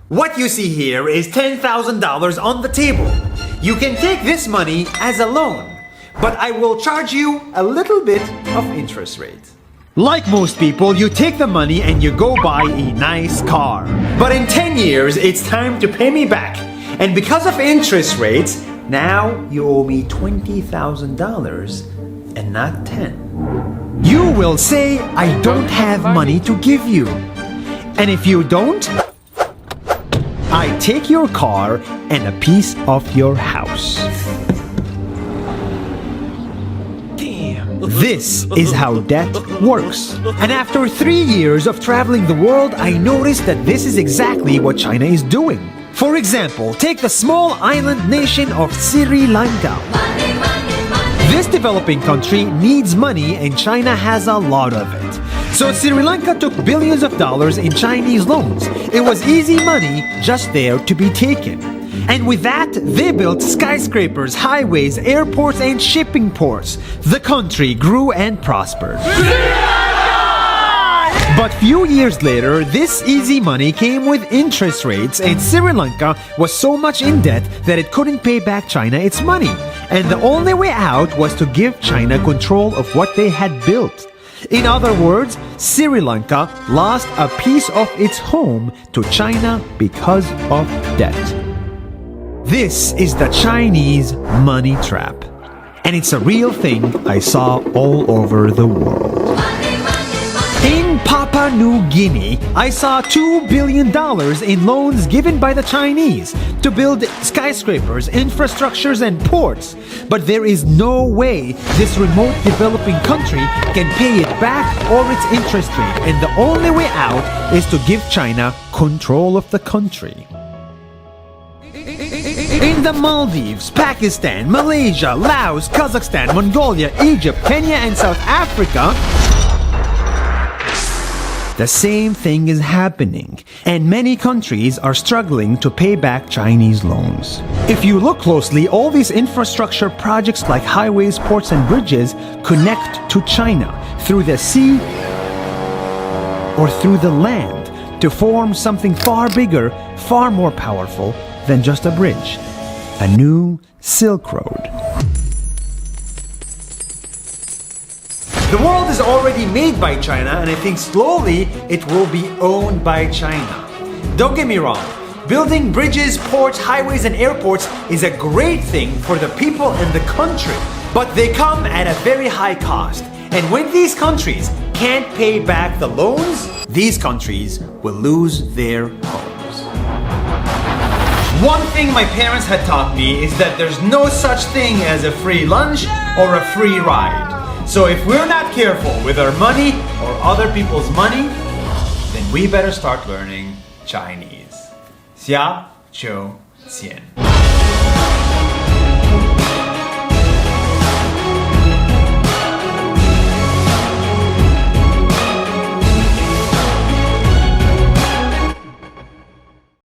What you see here is $10,000 on the table. You can take this money as a loan, but I will charge you a little bit of interest rate. Like most people, you take the money and you go buy a nice car. But in 10 years, it's time to pay me back. And because of interest rates, now you owe me $20,000 and not 10. You will say, I don't have money to give you. And if you don't, I take your car and a piece of your house. This is how debt works. And after 3 years of traveling the world, I noticed that this is exactly what China is doing. For example, take the small island nation of Sri Lanka. This developing country needs money and China has a lot of it. So Sri Lanka took billions of dollars in Chinese loans. It was easy money just there to be taken. And with that, they built skyscrapers, highways, airports, and shipping ports. The country grew and prospered. But few years later, this easy money came with interest rates, and Sri Lanka was so much in debt that it couldn't pay back China its money. And the only way out was to give China control of what they had built. In other words, Sri Lanka lost a piece of its home to China because of debt. This is the Chinese money trap. And it's a real thing I saw all over the world. In Papua New Guinea, I saw $2 billion in loans given by the Chinese to build skyscrapers, infrastructures, and ports. But there is no way this remote developing country can pay it back or its interest rate. And the only way out is to give China control of the country. In the Maldives, Pakistan, Malaysia, Laos, Kazakhstan, Mongolia, Egypt, Kenya, and South Africa, the same thing is happening, and many countries are struggling to pay back Chinese loans. If you look closely, all these infrastructure projects like highways, ports, and bridges connect to China through the sea or through the land to form something far bigger, far more powerful than just a bridge. A new Silk Road. The world is already made by China, and I think slowly it will be owned by China. Don't get me wrong, building bridges, ports, highways, and airports is a great thing for the people and the country, but they come at a very high cost. And when these countries can't pay back the loans, these countries will lose their homes. One thing my parents had taught me is that there's no such thing as a free lunch or a free ride. So if we're not careful with our money or other people's money, then we better start learning Chinese. 下周见。